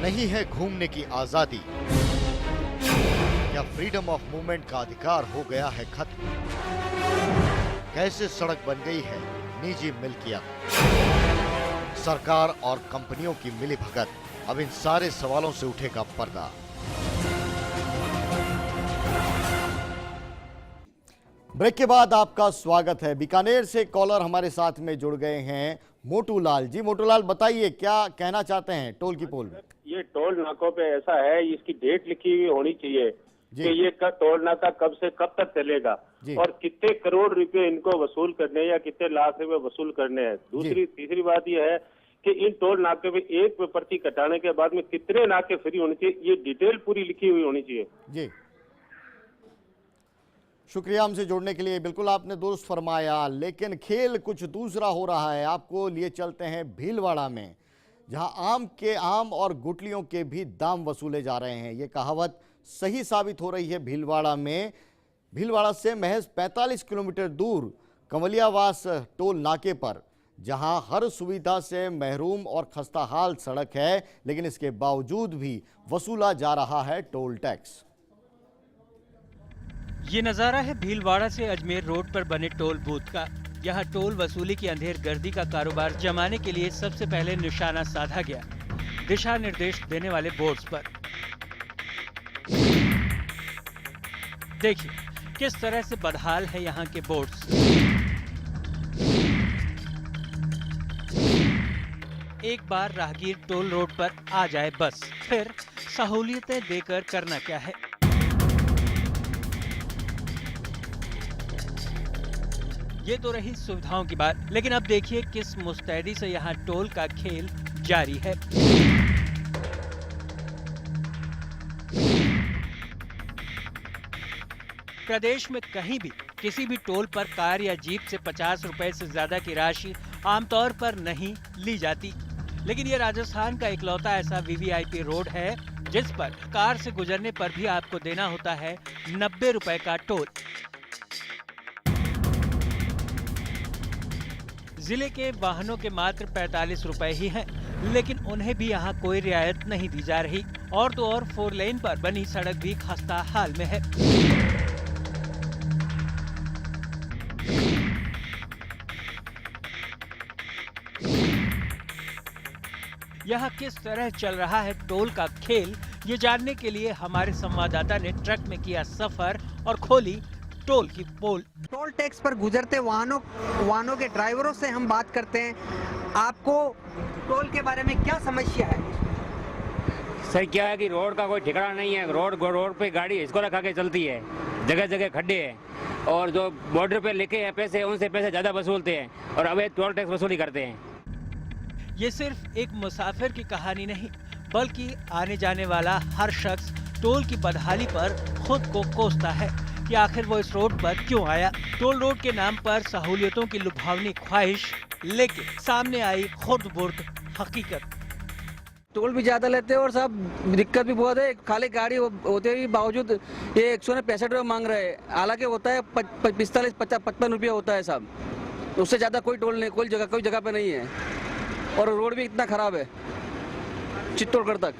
नहीं है घूमने की आजादी? क्या फ्रीडम ऑफ मूवमेंट का अधिकार हो गया है खत्म? कैसे सड़क बन गई है निजी मिल्कियत? सरकार और कंपनियों की मिलीभगत, अब इन सारे सवालों से उठेगा पर्दा। ब्रेक के बाद आपका स्वागत है। बीकानेर से कॉलर हमारे साथ में जुड़ गए हैं मोटू लाल जी। मोटू लाल, बताइए क्या कहना चाहते हैं टोल की पोल में? ये टोल नाकों पे ऐसा है, इसकी डेट लिखी हुई होनी चाहिए जी। कि ये टोल नाका कब से कब तक चलेगा जी। और कितने करोड़ रुपए इनको वसूल करने हैं या कितने लाख रुपए वसूल करने हैं। तीसरी बात ये है कि इन टोल नाके पे एक पर्ची कटाने के बाद में कितने नाके फ्री होने चाहिए, ये डिटेल पूरी लिखी हुई होनी चाहिए। जी, शुक्रिया हमसे जुड़ने के लिए। बिल्कुल आपने दुरुस्त फरमाया, लेकिन खेल कुछ दूसरा हो रहा है। आपको लिए चलते हैं भीलवाड़ा में, जहां आम और गुटलियों के भी दाम वसूले जा रहे हैं। ये कहावत सही साबित हो रही है भीलवाड़ा में। भीलवाड़ा से महज 45 किलोमीटर दूर कंवलियावास टोल नाके पर, जहां हर सुविधा से महरूम और खस्ताहाल सड़क है, लेकिन इसके बावजूद भी वसूला जा रहा है टोल टैक्स। ये नज़ारा है भीलवाड़ा से अजमेर रोड पर बने टोल बूथ का। यहाँ टोल वसूली की अंधेर गर्दी का कारोबार जमाने के लिए सबसे पहले निशाना साधा गया दिशा निर्देश देने वाले बोर्ड्स पर। देखिए किस तरह से बदहाल है यहाँ के बोर्ड्स। एक बार राहगीर टोल रोड पर आ जाए बस, फिर सहूलियतें देकर करना क्या है। ये तो रही सुविधाओं की बात, लेकिन अब देखिए किस मुस्तैदी से यहाँ टोल का खेल जारी है। प्रदेश में कहीं भी किसी भी टोल पर कार या जीप से 50 रुपए से ज्यादा की राशि आमतौर पर नहीं ली जाती, लेकिन ये राजस्थान का इकलौता ऐसा वीवीआईपी रोड है जिस पर कार से गुजरने पर भी आपको देना होता है 90 रुपए का टोल। जिले के वाहनों के मात्र 45 रुपए ही हैं, लेकिन उन्हें भी यहाँ कोई रियायत नहीं दी जा रही। और तो और 4 लेन पर बनी सड़क भी खस्ता हाल में है। यहाँ किस तरह चल रहा है टोल का खेल, ये जानने के लिए हमारे संवाददाता ने ट्रक में किया सफर और खोली टोल की पोल। टोल टैक्स पर गुजरते वाहनों के ड्राइवरों से हम बात करते हैं। आपको टोल के बारे में क्या समस्या है? सर क्या है कि रोड का कोई ठिकाना नहीं है। रोड पे गाड़ी इसको रखा के चलती है, जगह जगह खड्डे हैं, और जो बॉर्डर पे लिखे हैं पैसे, उनसे पैसे ज़्यादा वसूलते हैं और अब टोल टैक्स वसूली करते हैं। ये सिर्फ एक मुसाफिर की कहानी नहीं, बल्कि आने जाने वाला हर शख्स टोल की बदहाली पर खुद को कोसता है कि आखिर वो इस रोड पर क्यों आया। टोल रोड के नाम पर सहूलियतों की लुभावनी ख्वाहिश, लेकिन सामने आई खुर्द-बुर्द हकीकत। टोल भी ज्यादा लेते हैं और सब दिक्कत भी बहुत है। खाली गाड़ी होते भी बावजूद ये 165 रुपये मांग रहे हैं, हालांकि होता है 45, 55 रुपये होता है सब। उससे ज्यादा कोई टोल नहीं, कोई जगह पे नहीं है। और रोड भी इतना खराब है चित्तौड़गढ़ तक।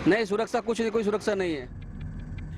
नहीं सुरक्षा कुछ नहीं, कोई सुरक्षा नहीं है।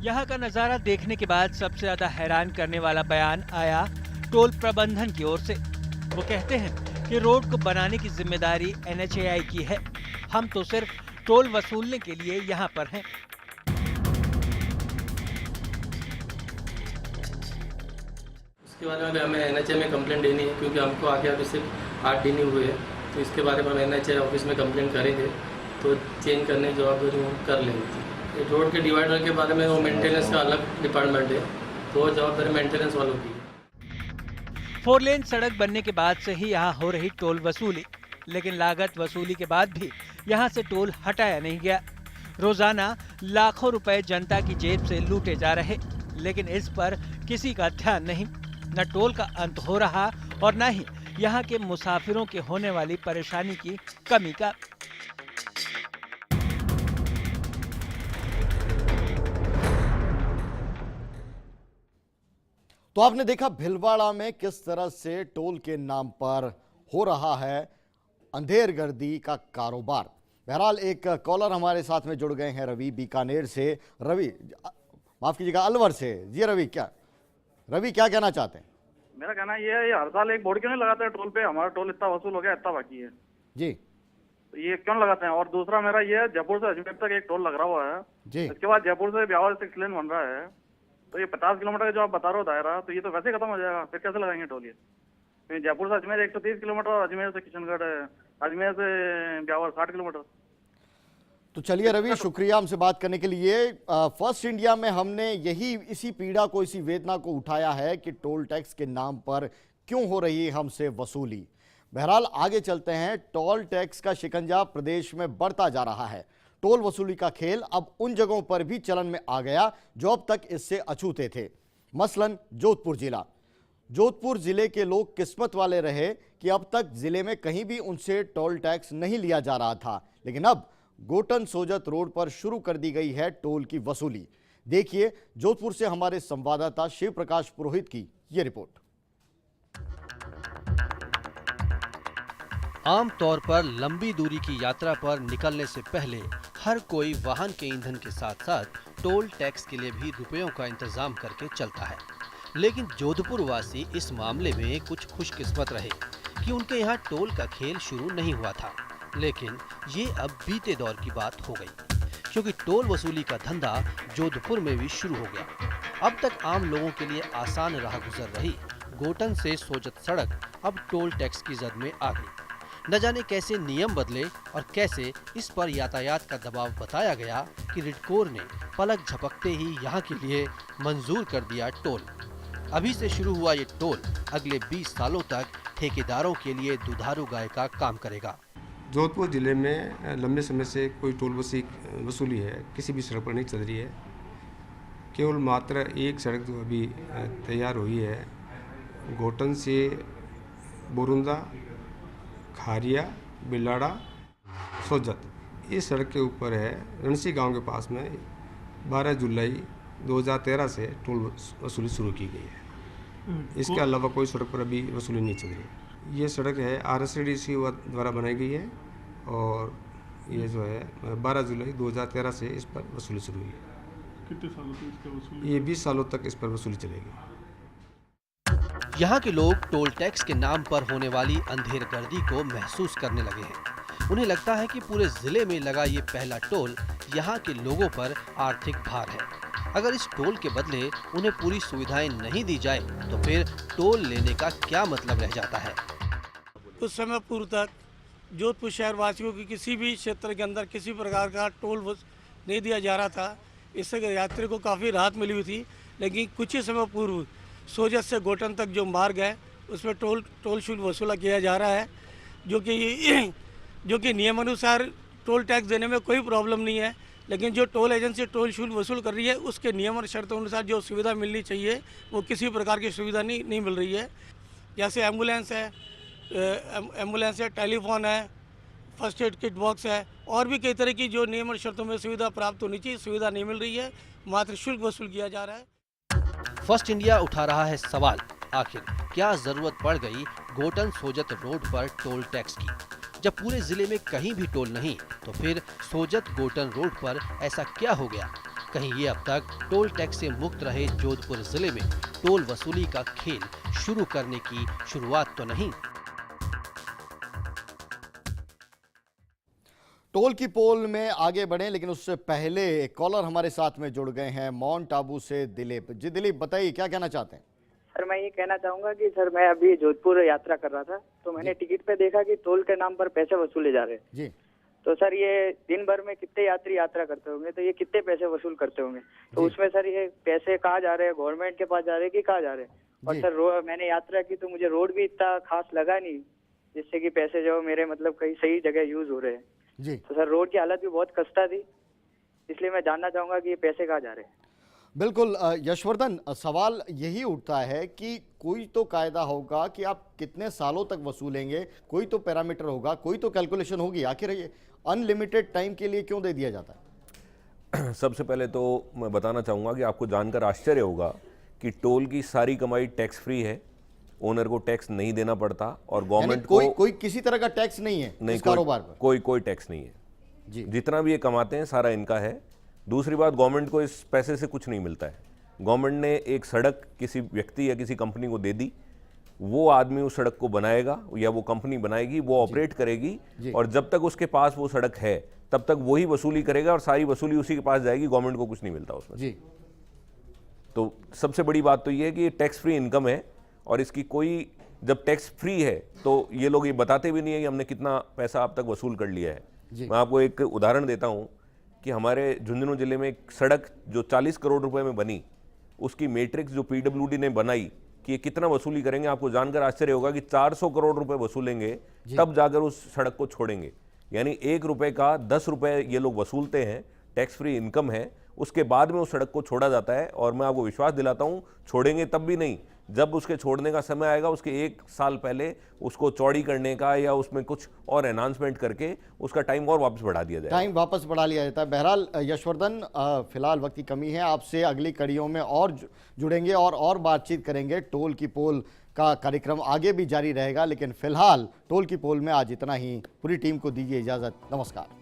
यहाँ का नजारा देखने के बाद सबसे ज्यादा हैरान करने वाला बयान आया टोल प्रबंधन की ओर से। वो कहते हैं कि रोड को बनाने की जिम्मेदारी NHAI की है, हम तो सिर्फ टोल वसूलने के लिए यहाँ पर हैं। इसके बारे में हमें NHAI में कंप्लेंट देनी है, क्योंकि हमको आगे अभी सिर्फ 8 दिन ही हुए हैं। तो इसके बारे में हम NHAI ऑफिस में कंप्लेंट करेंगे, तो चेंज करने की जवाबदारी हम कर लेंगे। रोड के डिवाइडर के बारे में वो मेंटेनेंस का अलग डिपार्टमेंट है, तो वो जवाबदारी मेंटेनेंस वालों की है। 4 लेन सड़क बनने के बाद से ही यहाँ हो रही टोल वसूली, लेकिन लागत वसूली के बाद भी यहाँ से टोल हटाया नहीं गया। रोजाना लाखों रुपए जनता की जेब से लूटे जा रहे, लेकिन इस पर किसी का ध्यान नहीं। न टोल का अंत हो रहा और न ही यहाँ के मुसाफिरों के होने वाली परेशानी की कमी का। तो आपने देखा भीलवाड़ा में किस तरह से टोल के नाम पर हो रहा है अंधेरगर्दी का कारोबार। बहरहाल एक कॉलर हमारे साथ में जुड़ गए हैं, रवि बीकानेर से। रवि, माफ कीजिएगा, अलवर से। जी रवि, क्या कहना चाहते हैं? मेरा कहना ये है, ये हर साल एक बोर्ड क्यों नहीं लगाते हैं टोल पे? हमारा टोल इतना वसूल हो गया, इतना बाकी है जी तो ये क्यों लगाते हैं? और दूसरा मेरा ये है, जयपुर से अजमेर तक एक टोल लग रहा हुआ है जी। इसके बाद जयपुर से ब्यावर 6 लेन बन रहा है, तो ये 50 किलोमीटर का जो आप बता रहे हो दायरा, तो ये तो वैसे खत्म हो जाएगा, फिर कैसे लगाएंगे टोल? ये जयपुर से अजमेर 130 किलोमीटर और अजमेर से किशनगढ़, अजमेर से ब्यावर 60 किलोमीटर। तो चलिए रवि, शुक्रिया हमसे बात करने के लिए। फर्स्ट इंडिया में हमने इसी पीड़ा को, इसी वेदना को उठाया है कि टोल टैक्स के नाम पर क्यों हो रही है हमसे वसूली। बहरहाल आगे चलते हैं। टोल टैक्स का शिकंजा प्रदेश में बढ़ता जा रहा है। टोल वसूली का खेल अब उन जगहों पर भी चलन में आ गया जो अब तक इससे अछूते थे। मसलन जोधपुर जिला। जोधपुर जिले के लोग किस्मत वाले रहे कि अब तक जिले में कहीं भी उनसे टोल टैक्स नहीं लिया जा रहा था, लेकिन अब गोटन सोजत रोड पर शुरू कर दी गई है टोल की वसूली। देखिए जोधपुर से हमारे संवाददाता शिव प्रकाश पुरोहित की यह रिपोर्ट। आमतौर पर लंबी दूरी की यात्रा पर निकलने से पहले हर कोई वाहन के ईंधन के साथ साथ टोल टैक्स के लिए भी रुपयों का इंतजाम करके चलता है। लेकिन जोधपुर वासी इस मामले में कुछ खुशकिस्मत रहे कि उनके यहाँ टोल का खेल शुरू नहीं हुआ था। लेकिन ये अब बीते दौर की बात हो गई, क्योंकि टोल वसूली का धंधा जोधपुर में भी शुरू हो गया। अब तक आम लोगों के लिए आसान राह गुजर रही गोटन से सोजत सड़क अब टोल टैक्स की जद में आ गई। न जाने कैसे नियम बदले और कैसे इस पर यातायात का दबाव बताया गया कि रिडकोर ने पलक झपकते ही यहाँ के लिए मंजूर कर दिया टोल। अभी से शुरू हुआ ये टोल अगले 20 सालों तक ठेकेदारों के लिए दुधारू गाय का काम करेगा। जोधपुर जिले में लंबे समय से कोई टोल वसूली है किसी भी सड़क पर नहीं चल रही है। केवल मात्र एक सड़क जो अभी तैयार हुई है, गोटन से बोरुंदा, खारिया, बिलाड़ा, सोजत, इस सड़क के ऊपर है। रणसी गांव के पास में 12 जुलाई 2013 से टोल वसूली शुरू की गई है। इसके अलावा कोई सड़क पर अभी वसूली नहीं चल रही। ये सड़क है RSDC द्वारा बनाई गई है और ये जो है 12 जुलाई 2013 से इस पर वसूली शुरू हुई है। कितने सालों तक इसका वसूली? ये 20 सालों तक इस पर वसूली चलेगी। यहाँ के लोग टोल टैक्स के नाम पर होने वाली अंधेरगर्दी को महसूस करने लगे हैं। उन्हें लगता है कि पूरे जिले में लगा ये पहला टोल यहाँ के लोगों पर आर्थिक भार है। अगर इस टोल के बदले उन्हें पूरी सुविधाएं नहीं दी जाए तो फिर टोल लेने का क्या मतलब रह जाता है। कुछ समय पूर्व तक जोधपुर शहर वासियों की किसी भी क्षेत्र के अंदर किसी प्रकार का टोल नहीं दिया जा रहा था। इससे यात्री को काफ़ी राहत मिली हुई थी। लेकिन कुछ ही समय पूर्व सोजत से गोटन तक जो मार्ग है उसमें टोल शुल्क वसूला किया जा रहा है, जो कि नियमानुसार टोल टैक्स देने में कोई प्रॉब्लम नहीं है। लेकिन जो टोल एजेंसी टोल शुल्क वसूल कर रही है उसके नियम और शर्तों अनुसार जो सुविधा मिलनी चाहिए वो किसी प्रकार की सुविधा नहीं मिल रही है। जैसे एम्बुलेंस है, टेलीफोन है, फर्स्ट एड किट बॉक्स है, और भी कई तरह की जो नियम और शर्तों में सुविधा प्राप्त होनी चाहिए, सुविधा नहीं मिल रही है, मात्र शुल्क वसूल किया जा रहा है। फर्स्ट इंडिया उठा रहा है सवाल, आखिर क्या जरूरत पड़ गई गोटन सोजत रोड पर टोल टैक्स की? जब पूरे जिले में कहीं भी टोल नहीं तो फिर सोजत गोटन रोड पर ऐसा क्या हो गया? कहीं ये अब तक टोल टैक्स से मुक्त रहे जोधपुर जिले में टोल वसूली का खेल शुरू करने की शुरुआत तो नहीं? टोल की पोल में आगे बढ़े, लेकिन उससे पहले एक कॉलर हमारे साथ में जुड़ गए हैं माउंट आबू से दिलीप। जी दिलीप, बताइए क्या कहना चाहते हैं? सर मैं ये कहना चाहूंगा कि सर मैं अभी जोधपुर यात्रा कर रहा था तो मैंने टिकट पे देखा कि टोल के नाम पर पैसे वसूले जा रहे हैं जी। तो सर ये दिन भर में कितने यात्री यात्रा करते होंगे, तो ये कितने पैसे वसूल करते होंगे? तो उसमें सर ये पैसे कहाँ जा रहे हैं? गवर्नमेंट के पास जा रहे हैं कि कहाँ जा रहे हैं? और सर मैंने यात्रा की तो मुझे रोड भी इतना खास लगा नहीं जिससे कि पैसे जो मेरे मतलब कहीं सही जगह यूज हो रहे हैं जी। तो सर रोड की हालत भी बहुत खस्ता थी, इसलिए मैं जानना चाहूंगा कि ये पैसे कहाँ जा रहे हैं। बिल्कुल यशवर्धन, सवाल यही उठता है कि कोई तो कायदा होगा कि आप कितने सालों तक वसूलेंगे, कोई तो पैरामीटर होगा, कोई तो कैलकुलेशन होगी। आखिर ये अनलिमिटेड टाइम के लिए क्यों दे दिया जाता है? सबसे पहले तो मैं बताना चाहूँगा कि आपको जानकर आश्चर्य होगा कि टोल की सारी कमाई टैक्स फ्री है, ओनर को टैक्स नहीं देना पड़ता और गवर्नमेंट को कोई किसी तरह का टैक्स नहीं है इस कारोबार पर? कोई टैक्स नहीं है। जितना भी ये कमाते हैं सारा इनका है। दूसरी बात, गवर्नमेंट को इस पैसे से कुछ नहीं मिलता है। गवर्नमेंट ने एक सड़क किसी व्यक्ति या किसी कंपनी को दे दी, वो आदमी उस सड़क को बनाएगा या वो कंपनी बनाएगी, वो ऑपरेट करेगी, और जब तक उसके पास वो सड़क है तब तक वही वसूली करेगा और सारी वसूली उसी के पास जाएगी। गवर्नमेंट को कुछ नहीं मिलता उसमें जी। तो सबसे बड़ी बात तो ये है कि ये टैक्स फ्री इनकम है, और इसकी कोई, जब टैक्स फ्री है तो ये लोग ये बताते भी नहीं है कि हमने कितना पैसा अब तक वसूल कर लिया है। मैं आपको एक उदाहरण देता हूँ कि हमारे झुंझुनू जिले में एक सड़क जो 40 करोड़ रुपए में बनी, उसकी मैट्रिक्स जो पीडब्ल्यूडी ने बनाई कि ये कितना वसूली करेंगे, आपको जानकर आश्चर्य होगा कि 400 करोड़ रुपए वसूलेंगे तब जाकर उस सड़क को छोड़ेंगे। यानी 1 रुपए का 10 रुपए ये लोग वसूलते हैं, टैक्स फ्री इनकम है, उसके बाद में उस सड़क को छोड़ा जाता है। और मैं आपको विश्वास दिलाता हूँ, छोड़ेंगे तब भी नहीं, जब उसके छोड़ने का समय आएगा उसके 1 साल पहले उसको चौड़ी करने का या उसमें कुछ और एनहांसमेंट करके उसका टाइम और वापस बढ़ा दिया जाएगा। टाइम वापस बढ़ा लिया जाता है। बहरहाल यशवर्धन, फिलहाल वक्त की कमी है, आपसे अगली कड़ियों में और जुड़ेंगे और बातचीत करेंगे। टोल की पोल का कार्यक्रम आगे भी जारी रहेगा, लेकिन फिलहाल टोल की पोल में आज इतना ही। पूरी टीम को दीजिए इजाजत, नमस्कार।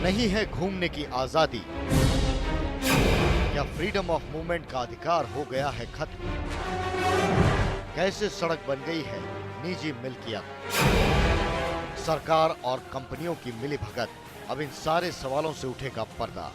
नहीं है घूमने की आजादी या फ्रीडम ऑफ मूवमेंट का अधिकार हो गया है खत्म? कैसे सड़क बन गई है निजी मिल्कियत? सरकार और कंपनियों की मिलीभगत, अब इन सारे सवालों से उठेगा पर्दा।